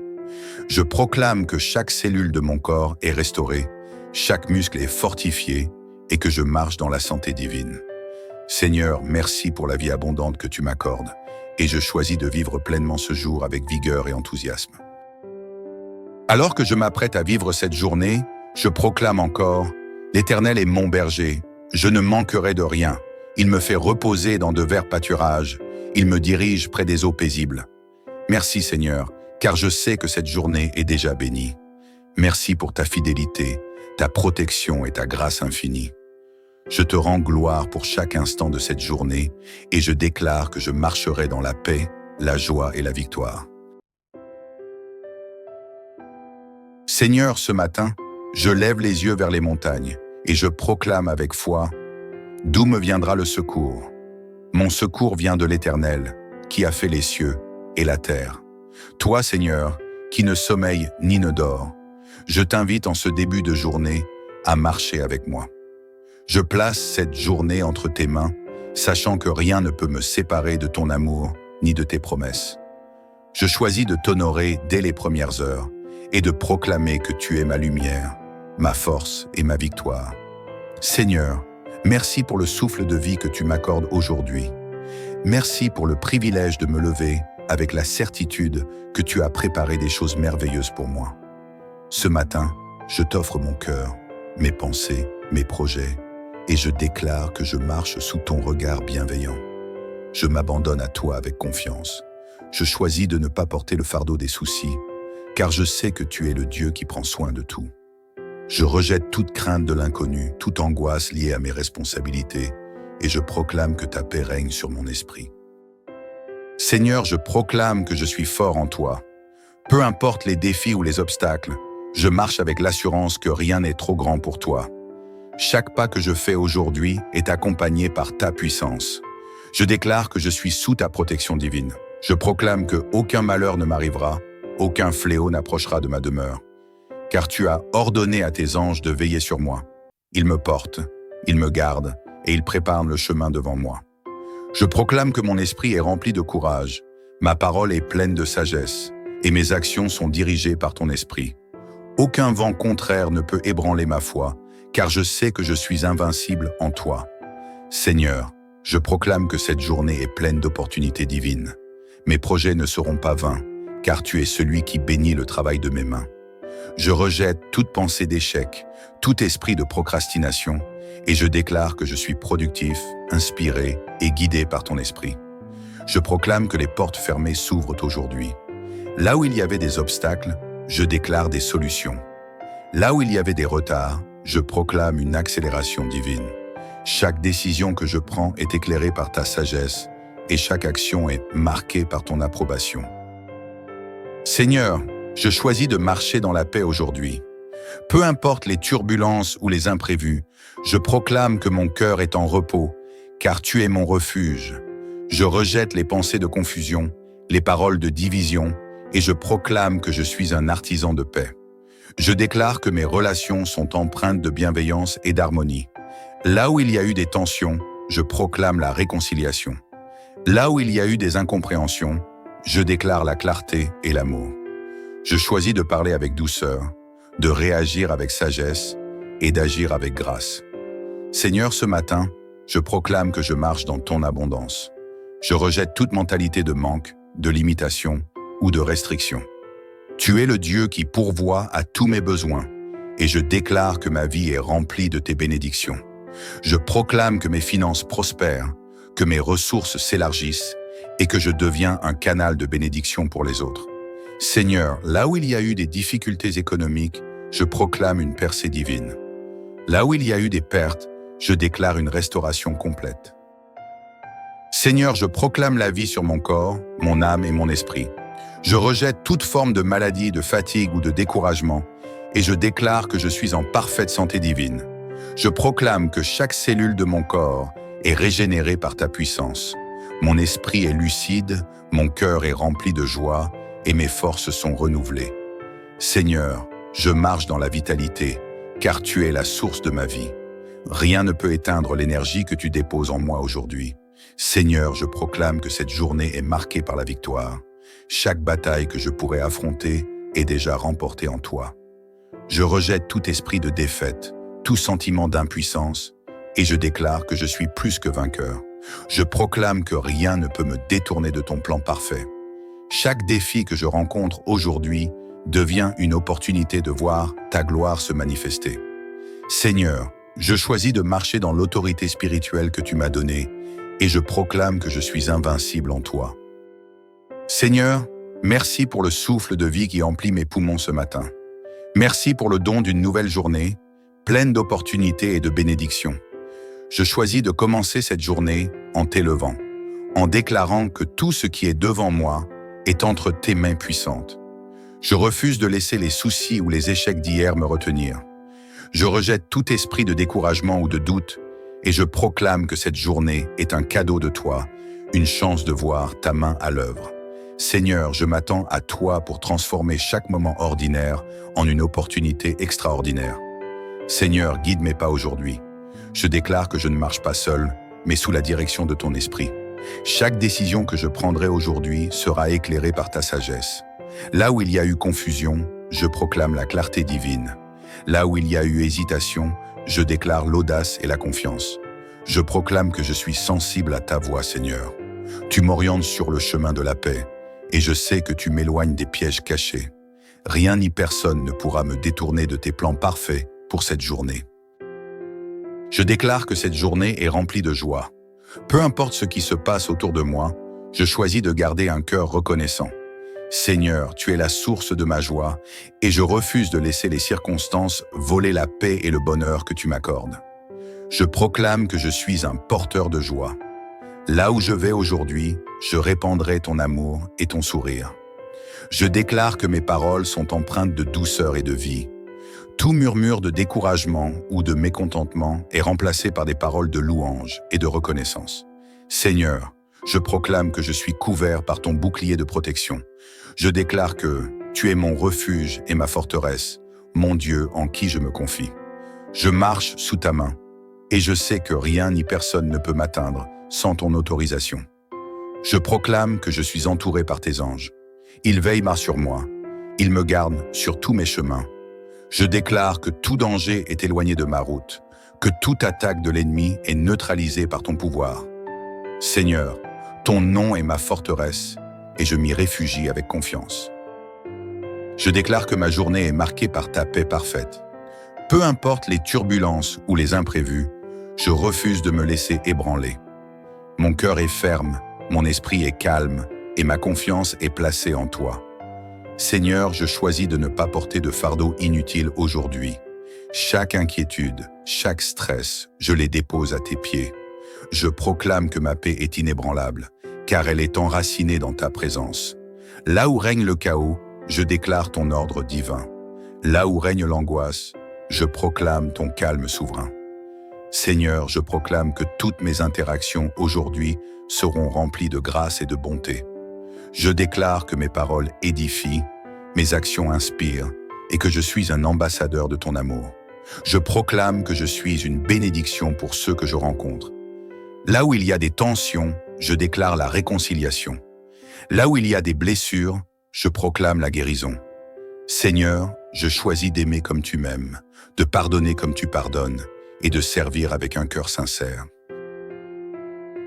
Speaker 1: Je proclame que chaque cellule de mon corps est restaurée, chaque muscle est fortifié et que je marche dans la santé divine. Seigneur, merci pour la vie abondante que tu m'accordes et je choisis de vivre pleinement ce jour avec vigueur et enthousiasme. Alors que je m'apprête à vivre cette journée, je proclame encore « L'Éternel est mon berger, je ne manquerai de rien. Il me fait reposer dans de verts pâturages, il me dirige près des eaux paisibles. Merci Seigneur, car je sais que cette journée est déjà bénie. Merci pour ta fidélité, ta protection et ta grâce infinie. Je te rends gloire pour chaque instant de cette journée et je déclare que je marcherai dans la paix, la joie et la victoire. Seigneur, ce matin, je lève les yeux vers les montagnes et je proclame avec foi « D'où me viendra le secours? Mon secours vient de l'Éternel, qui a fait les cieux et la terre. Toi, Seigneur, qui ne sommeille ni ne dort, je t'invite en ce début de journée à marcher avec moi. Je place cette journée entre tes mains, sachant que rien ne peut me séparer de ton amour ni de tes promesses. Je choisis de t'honorer dès les premières heures et de proclamer que tu es ma lumière, ma force et ma victoire. Seigneur, merci pour le souffle de vie que tu m'accordes aujourd'hui. Merci pour le privilège de me lever avec la certitude que tu as préparé des choses merveilleuses pour moi. Ce matin, je t'offre mon cœur, mes pensées, mes projets, et je déclare que je marche sous ton regard bienveillant. Je m'abandonne à toi avec confiance. Je choisis de ne pas porter le fardeau des soucis, car je sais que tu es le Dieu qui prend soin de tout. Je rejette toute crainte de l'inconnu, toute angoisse liée à mes responsabilités, et je proclame que ta paix règne sur mon esprit. Seigneur, je proclame que je suis fort en toi. Peu importe les défis ou les obstacles, je marche avec l'assurance que rien n'est trop grand pour toi. Chaque pas que je fais aujourd'hui est accompagné par ta puissance. Je déclare que je suis sous ta protection divine. Je proclame que aucun malheur ne m'arrivera, aucun fléau n'approchera de ma demeure. Car tu as ordonné à tes anges de veiller sur moi. Ils me portent, ils me gardent et ils préparent le chemin devant moi. Je proclame que mon esprit est rempli de courage, ma parole est pleine de sagesse et mes actions sont dirigées par ton esprit. Aucun vent contraire ne peut ébranler ma foi, car je sais que je suis invincible en toi. Seigneur, je proclame que cette journée est pleine d'opportunités divines. Mes projets ne seront pas vains, car tu es celui qui bénit le travail de mes mains. Je rejette toute pensée d'échec, tout esprit de procrastination, et je déclare que je suis productif, inspiré et guidé par ton esprit. Je proclame que les portes fermées s'ouvrent aujourd'hui. Là où il y avait des obstacles, je déclare des solutions. Là où il y avait des retards, je proclame une accélération divine. Chaque décision que je prends est éclairée par ta sagesse et chaque action est marquée par ton approbation. Seigneur, je choisis de marcher dans la paix aujourd'hui. Peu importe les turbulences ou les imprévus, je proclame que mon cœur est en repos, car tu es mon refuge. Je rejette les pensées de confusion, les paroles de division, et je proclame que je suis un artisan de paix. Je déclare que mes relations sont empreintes de bienveillance et d'harmonie. Là où il y a eu des tensions, je proclame la réconciliation. Là où il y a eu des incompréhensions, je déclare la clarté et l'amour. Je choisis de parler avec douceur, de réagir avec sagesse et d'agir avec grâce. Seigneur, ce matin, je proclame que je marche dans ton abondance. Je rejette toute mentalité de manque, de limitation ou de restriction. Tu es le Dieu qui pourvoit à tous mes besoins et je déclare que ma vie est remplie de tes bénédictions. Je proclame que mes finances prospèrent, que mes ressources s'élargissent et que je deviens un canal de bénédiction pour les autres. Seigneur, là où il y a eu des difficultés économiques, je proclame une percée divine. Là où il y a eu des pertes, je déclare une restauration complète. Seigneur, je proclame la vie sur mon corps, mon âme et mon esprit. Je rejette toute forme de maladie, de fatigue ou de découragement et je déclare que je suis en parfaite santé divine. Je proclame que chaque cellule de mon corps est régénérée par ta puissance. Mon esprit est lucide, mon cœur est rempli de joie et mes forces sont renouvelées. Seigneur, je marche dans la vitalité, car tu es la source de ma vie. Rien ne peut éteindre l'énergie que tu déposes en moi aujourd'hui. Seigneur, je proclame que cette journée est marquée par la victoire. Chaque bataille que je pourrais affronter est déjà remportée en toi. Je rejette tout esprit de défaite, tout sentiment d'impuissance, et je déclare que je suis plus que vainqueur. Je proclame que rien ne peut me détourner de ton plan parfait. Chaque défi que je rencontre aujourd'hui devient une opportunité de voir ta gloire se manifester. Seigneur, je choisis de marcher dans l'autorité spirituelle que tu m'as donnée et je proclame que je suis invincible en toi. Seigneur, merci pour le souffle de vie qui emplit mes poumons ce matin. Merci pour le don d'une nouvelle journée, pleine d'opportunités et de bénédictions. Je choisis de commencer cette journée en t'élevant, en déclarant que tout ce qui est devant moi est entre tes mains puissantes. Je refuse de laisser les soucis ou les échecs d'hier me retenir. Je rejette tout esprit de découragement ou de doute et je proclame que cette journée est un cadeau de toi, une chance de voir ta main à l'œuvre. Seigneur, je m'attends à toi pour transformer chaque moment ordinaire en une opportunité extraordinaire. Seigneur, guide mes pas aujourd'hui. Je déclare que je ne marche pas seul, mais sous la direction de ton esprit. Chaque décision que je prendrai aujourd'hui sera éclairée par ta sagesse. Là où il y a eu confusion, je proclame la clarté divine. Là où il y a eu hésitation, je déclare l'audace et la confiance. Je proclame que je suis sensible à ta voix, Seigneur. Tu m'orientes sur le chemin de la paix, et je sais que tu m'éloignes des pièges cachés. Rien ni personne ne pourra me détourner de tes plans parfaits pour cette journée. Je déclare que cette journée est remplie de joie. Peu importe ce qui se passe autour de moi, je choisis de garder un cœur reconnaissant. Seigneur, tu es la source de ma joie, et je refuse de laisser les circonstances voler la paix et le bonheur que tu m'accordes. Je proclame que je suis un porteur de joie. Là où je vais aujourd'hui, je répandrai ton amour et ton sourire. Je déclare que mes paroles sont empreintes de douceur et de vie. Tout murmure de découragement ou de mécontentement est remplacé par des paroles de louange et de reconnaissance. Seigneur, je proclame que je suis couvert par ton bouclier de protection. Je déclare que tu es mon refuge et ma forteresse, mon Dieu en qui je me confie. Je marche sous ta main, et je sais que rien ni personne ne peut m'atteindre sans ton autorisation. Je proclame que je suis entouré par tes anges. Ils veillent sur moi. Ils me gardent sur tous mes chemins. Je déclare que tout danger est éloigné de ma route, que toute attaque de l'ennemi est neutralisée par ton pouvoir. Seigneur, ton nom est ma forteresse, et je m'y réfugie avec confiance. Je déclare que ma journée est marquée par ta paix parfaite. Peu importe les turbulences ou les imprévus, je refuse de me laisser ébranler. Mon cœur est ferme, mon esprit est calme, et ma confiance est placée en toi. Seigneur, je choisis de ne pas porter de fardeau inutile aujourd'hui. Chaque inquiétude, chaque stress, je les dépose à tes pieds. Je proclame que ma paix est inébranlable, car elle est enracinée dans ta présence. Là où règne le chaos, je déclare ton ordre divin. Là où règne l'angoisse, je proclame ton calme souverain. Seigneur, je proclame que toutes mes interactions aujourd'hui seront remplies de grâce et de bonté. Je déclare que mes paroles édifient, mes actions inspirent et que je suis un ambassadeur de ton amour. Je proclame que je suis une bénédiction pour ceux que je rencontre. Là où il y a des tensions, je déclare la réconciliation. Là où il y a des blessures, je proclame la guérison. Seigneur, je choisis d'aimer comme tu m'aimes, de pardonner comme tu pardonnes et de servir avec un cœur sincère.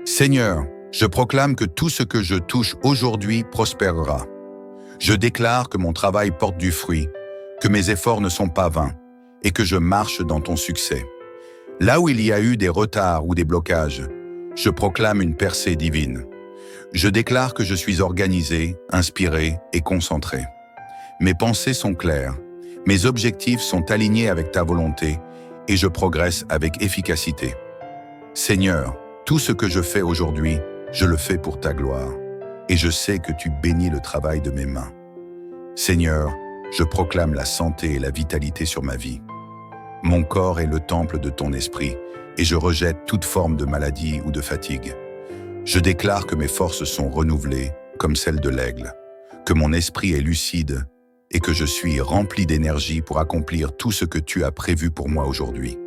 Speaker 1: Seigneur, je proclame que tout ce que je touche aujourd'hui prospérera. Je déclare que mon travail porte du fruit, que mes efforts ne sont pas vains et que je marche dans ton succès. Là où il y a eu des retards ou des blocages, je proclame une percée divine. Je déclare que je suis organisé, inspiré et concentré. Mes pensées sont claires, mes objectifs sont alignés avec ta volonté et je progresse avec efficacité. Seigneur, tout ce que je fais aujourd'hui, je le fais pour ta gloire, et je sais que tu bénis le travail de mes mains. Seigneur, je proclame la santé et la vitalité sur ma vie. Mon corps est le temple de ton esprit, et je rejette toute forme de maladie ou de fatigue. Je déclare que mes forces sont renouvelées, comme celles de l'aigle, que mon esprit est lucide, et que je suis rempli d'énergie pour accomplir tout ce que tu as prévu pour moi aujourd'hui.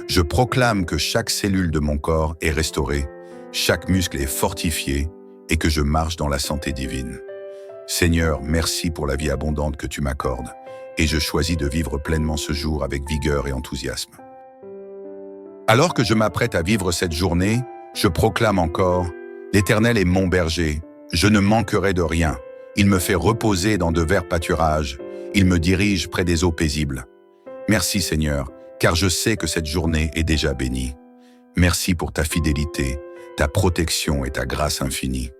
Speaker 1: Je proclame que chaque cellule de mon corps est restaurée, chaque muscle est fortifié et que je marche dans la santé divine. Seigneur, merci pour la vie abondante que tu m'accordes et je choisis de vivre pleinement ce jour avec vigueur et enthousiasme. Alors que je m'apprête à vivre cette journée, je proclame encore « L'Éternel est mon berger, je ne manquerai de rien. Il me fait reposer dans de verts pâturages, il me dirige près des eaux paisibles. Merci Seigneur, car je sais que cette journée est déjà bénie. Merci pour ta fidélité, ta protection et ta grâce infinie.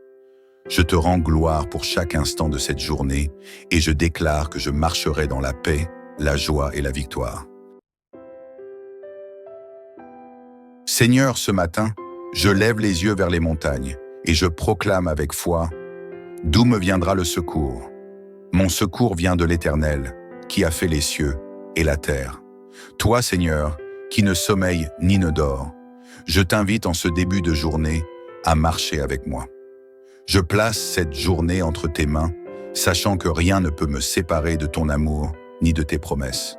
Speaker 1: Je te rends gloire pour chaque instant de cette journée et je déclare que je marcherai dans la paix, la joie et la victoire. Seigneur, ce matin, je lève les yeux vers les montagnes et je proclame avec foi « D'où me viendra le secours? Mon secours vient de l'Éternel, qui a fait les cieux et la terre. Toi, Seigneur, qui ne sommeille ni ne dort, je t'invite en ce début de journée à marcher avec moi. Je place cette journée entre tes mains, sachant que rien ne peut me séparer de ton amour ni de tes promesses.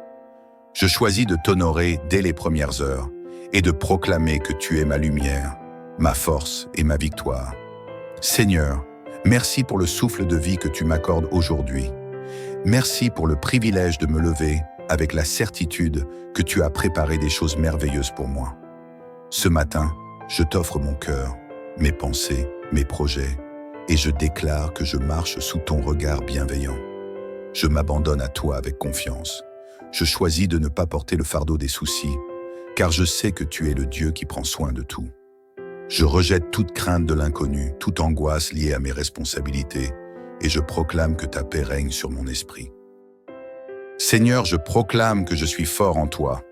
Speaker 1: Je choisis de t'honorer dès les premières heures et de proclamer que tu es ma lumière, ma force et ma victoire. Seigneur, merci pour le souffle de vie que tu m'accordes aujourd'hui. Merci pour le privilège de me lever avec la certitude que tu as préparé des choses merveilleuses pour moi. Ce matin, je t'offre mon cœur, mes pensées, mes projets, et je déclare que je marche sous ton regard bienveillant. Je m'abandonne à toi avec confiance. Je choisis de ne pas porter le fardeau des soucis, car je sais que tu es le Dieu qui prend soin de tout. Je rejette toute crainte de l'inconnu, toute angoisse liée à mes responsabilités, et je proclame que ta paix règne sur mon esprit. Seigneur, je proclame que je suis fort en toi.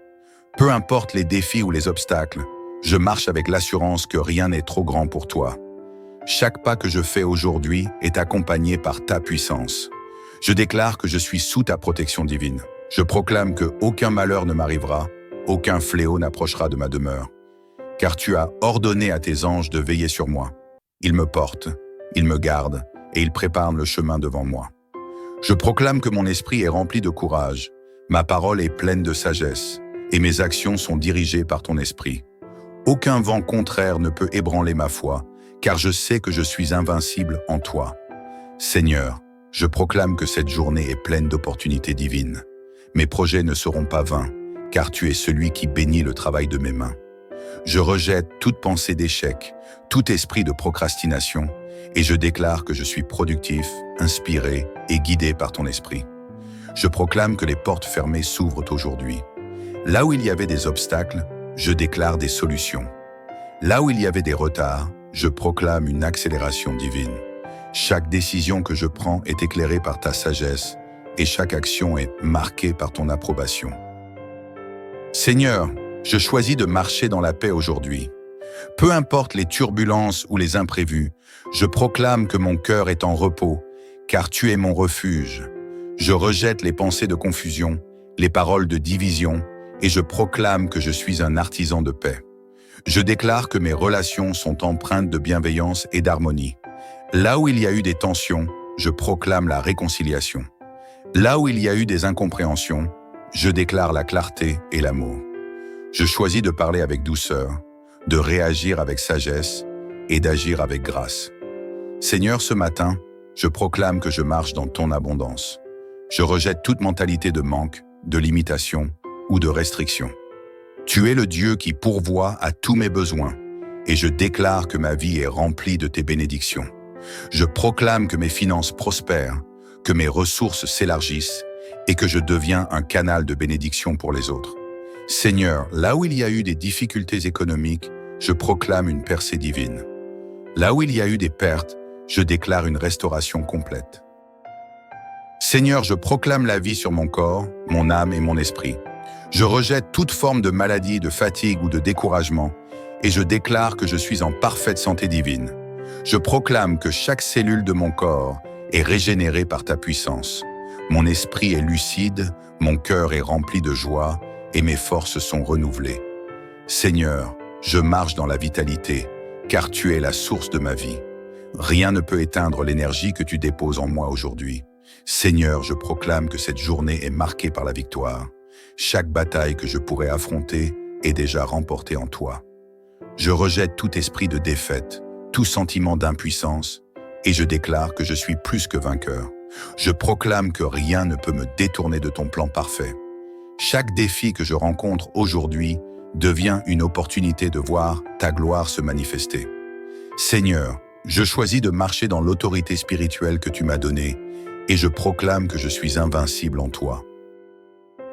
Speaker 1: Peu importe les défis ou les obstacles, je marche avec l'assurance que rien n'est trop grand pour toi. Chaque pas que je fais aujourd'hui est accompagné par ta puissance. Je déclare que je suis sous ta protection divine. Je proclame que aucun malheur ne m'arrivera, aucun fléau n'approchera de ma demeure. Car tu as ordonné à tes anges de veiller sur moi. Ils me portent, ils me gardent et ils préparent le chemin devant moi. Je proclame que mon esprit est rempli de courage, ma parole est pleine de sagesse et mes actions sont dirigées par ton esprit. Aucun vent contraire ne peut ébranler ma foi, car je sais que je suis invincible en toi. Seigneur, je proclame que cette journée est pleine d'opportunités divines. Mes projets ne seront pas vains, car tu es celui qui bénit le travail de mes mains. Je rejette toute pensée d'échec, tout esprit de procrastination, et je déclare que je suis productif, inspiré et guidé par ton esprit. Je proclame que les portes fermées s'ouvrent aujourd'hui. Là où il y avait des obstacles, je déclare des solutions. Là où il y avait des retards, je proclame une accélération divine. Chaque décision que je prends est éclairée par ta sagesse et chaque action est marquée par ton approbation. Seigneur, je choisis de marcher dans la paix aujourd'hui. Peu importe les turbulences ou les imprévus, je proclame que mon cœur est en repos, car tu es mon refuge. Je rejette les pensées de confusion, les paroles de division, et je proclame que je suis un artisan de paix. Je déclare que mes relations sont empreintes de bienveillance et d'harmonie. Là où il y a eu des tensions, je proclame la réconciliation. Là où il y a eu des incompréhensions, je déclare la clarté et l'amour. Je choisis de parler avec douceur, de réagir avec sagesse et d'agir avec grâce. Seigneur, ce matin, je proclame que je marche dans ton abondance. Je rejette toute mentalité de manque, de limitation ou de restriction. Tu es le Dieu qui pourvoit à tous mes besoins et je déclare que ma vie est remplie de tes bénédictions. Je proclame que mes finances prospèrent, que mes ressources s'élargissent et que je deviens un canal de bénédiction pour les autres. Seigneur, là où il y a eu des difficultés économiques, je proclame une percée divine. Là où il y a eu des pertes, je déclare une restauration complète. Seigneur, je proclame la vie sur mon corps, mon âme et mon esprit. Je rejette toute forme de maladie, de fatigue ou de découragement et je déclare que je suis en parfaite santé divine. Je proclame que chaque cellule de mon corps est régénérée par ta puissance. Mon esprit est lucide, mon cœur est rempli de joie et mes forces sont renouvelées. Seigneur, je marche dans la vitalité, car tu es la source de ma vie. Rien ne peut éteindre l'énergie que tu déposes en moi aujourd'hui. Seigneur, je proclame que cette journée est marquée par la victoire. Chaque bataille que je pourrais affronter est déjà remportée en toi. Je rejette tout esprit de défaite, tout sentiment d'impuissance, et je déclare que je suis plus que vainqueur. Je proclame que rien ne peut me détourner de ton plan parfait. Chaque défi que je rencontre aujourd'hui devient une opportunité de voir ta gloire se manifester. Seigneur, je choisis de marcher dans l'autorité spirituelle que tu m'as donnée et je proclame que je suis invincible en toi.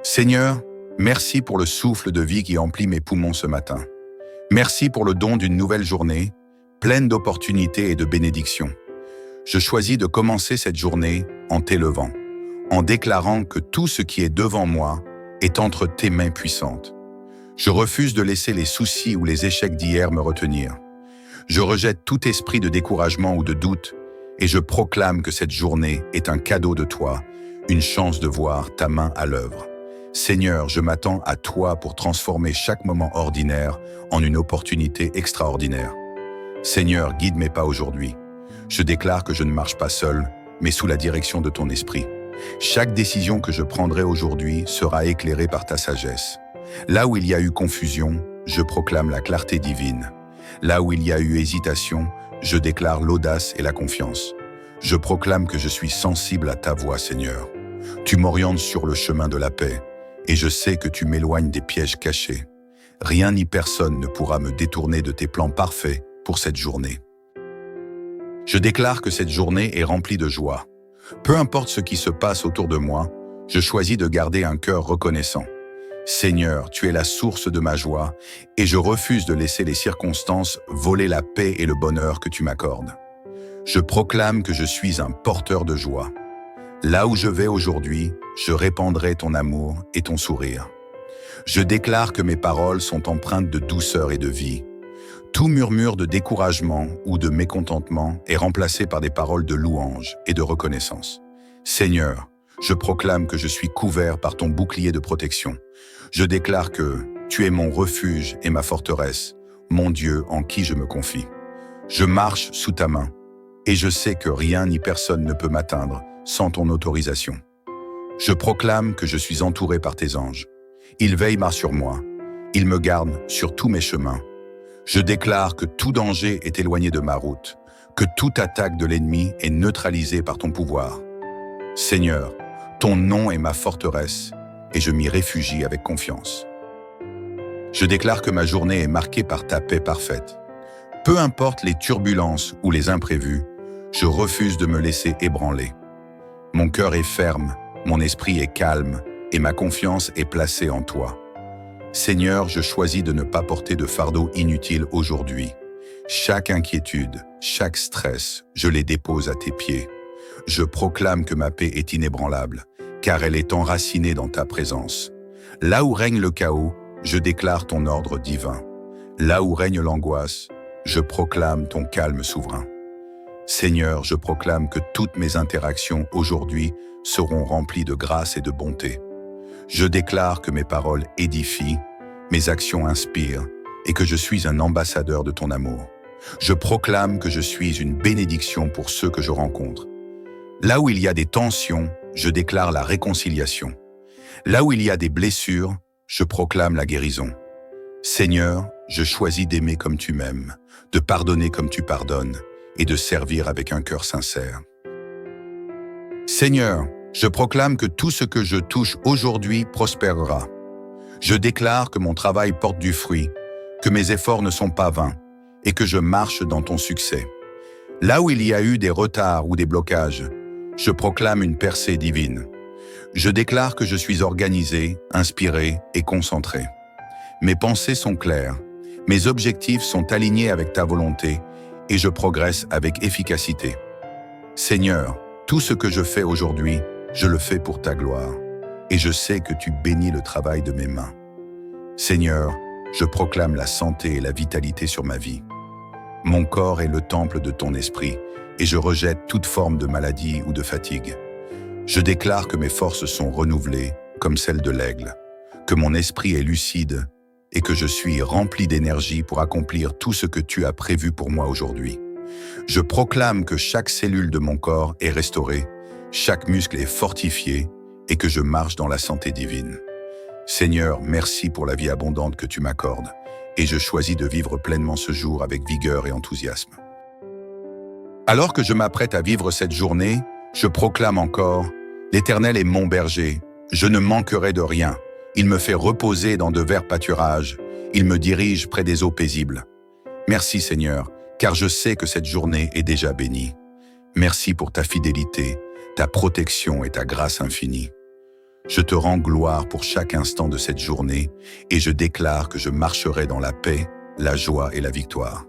Speaker 1: Seigneur, merci pour le souffle de vie qui emplit mes poumons ce matin. Merci pour le don d'une nouvelle journée, pleine d'opportunités et de bénédictions. Je choisis de commencer cette journée en t'élevant, en déclarant que tout ce qui est devant moi est entre tes mains puissantes. Je refuse de laisser les soucis ou les échecs d'hier me retenir. Je rejette tout esprit de découragement ou de doute et je proclame que cette journée est un cadeau de toi, une chance de voir ta main à l'œuvre. Seigneur, je m'attends à toi pour transformer chaque moment ordinaire en une opportunité extraordinaire. Seigneur, guide mes pas aujourd'hui. Je déclare que je ne marche pas seul, mais sous la direction de ton esprit. Chaque décision que je prendrai aujourd'hui sera éclairée par ta sagesse. Là où il y a eu confusion, je proclame la clarté divine. Là où il y a eu hésitation, je déclare l'audace et la confiance. Je proclame que je suis sensible à ta voix, Seigneur. Tu m'orientes sur le chemin de la paix, et je sais que tu m'éloignes des pièges cachés. Rien ni personne ne pourra me détourner de tes plans parfaits pour cette journée. Je déclare que cette journée est remplie de joie. Peu importe ce qui se passe autour de moi, je choisis de garder un cœur reconnaissant. Seigneur, tu es la source de ma joie, et je refuse de laisser les circonstances voler la paix et le bonheur que tu m'accordes. Je proclame que je suis un porteur de joie. Là où je vais aujourd'hui, je répandrai ton amour et ton sourire. Je déclare que mes paroles sont empreintes de douceur et de vie. Tout murmure de découragement ou de mécontentement est remplacé par des paroles de louange et de reconnaissance. Seigneur, je proclame que je suis couvert par ton bouclier de protection. Je déclare que tu es mon refuge et ma forteresse, mon Dieu en qui je me confie. Je marche sous ta main, et je sais que rien ni personne ne peut m'atteindre sans ton autorisation. Je proclame que je suis entouré par tes anges. Ils veillent sur moi, ils me gardent sur tous mes chemins. Je déclare que tout danger est éloigné de ma route, que toute attaque de l'ennemi est neutralisée par ton pouvoir. Seigneur, ton nom est ma forteresse, et je m'y réfugie avec confiance. Je déclare que ma journée est marquée par ta paix parfaite. Peu importe les turbulences ou les imprévus, je refuse de me laisser ébranler. Mon cœur est ferme, mon esprit est calme, et ma confiance est placée en toi. Seigneur, je choisis de ne pas porter de fardeau inutile aujourd'hui. Chaque inquiétude, chaque stress, je les dépose à tes pieds. Je proclame que ma paix est inébranlable, car elle est enracinée dans ta présence. Là où règne le chaos, je déclare ton ordre divin. Là où règne l'angoisse, je proclame ton calme souverain. Seigneur, je proclame que toutes mes interactions aujourd'hui seront remplies de grâce et de bonté. Je déclare que mes paroles édifient, mes actions inspirent et que je suis un ambassadeur de ton amour. Je proclame que je suis une bénédiction pour ceux que je rencontre. Là où il y a des tensions, je déclare la réconciliation. Là où il y a des blessures, je proclame la guérison. Seigneur, je choisis d'aimer comme tu m'aimes, de pardonner comme tu pardonnes et de servir avec un cœur sincère. Seigneur, je proclame que tout ce que je touche aujourd'hui prospérera. Je déclare que mon travail porte du fruit, que mes efforts ne sont pas vains et que je marche dans ton succès. Là où il y a eu des retards ou des blocages, je proclame une percée divine. Je déclare que je suis organisé, inspiré et concentré. Mes pensées sont claires, mes objectifs sont alignés avec ta volonté et je progresse avec efficacité. Seigneur, tout ce que je fais aujourd'hui, je le fais pour ta gloire, et je sais que tu bénis le travail de mes mains. Seigneur, je proclame la santé et la vitalité sur ma vie. Mon corps est le temple de ton esprit, et je rejette toute forme de maladie ou de fatigue. Je déclare que mes forces sont renouvelées, comme celles de l'aigle, que mon esprit est lucide, et que je suis rempli d'énergie pour accomplir tout ce que tu as prévu pour moi aujourd'hui. Je proclame que chaque cellule de mon corps est restaurée, chaque muscle est fortifié et que je marche dans la santé divine. Seigneur, merci pour la vie abondante que tu m'accordes et je choisis de vivre pleinement ce jour avec vigueur et enthousiasme. Alors que je m'apprête à vivre cette journée, je proclame encore « L'Éternel est mon berger, je ne manquerai de rien. Il me fait reposer dans de verts pâturages, il me dirige près des eaux paisibles. » Merci Seigneur, car je sais que cette journée est déjà bénie. Merci pour ta fidélité, ta protection et ta grâce infinie. Je te rends gloire pour chaque instant de cette journée et je déclare que je marcherai dans la paix, la joie et la victoire.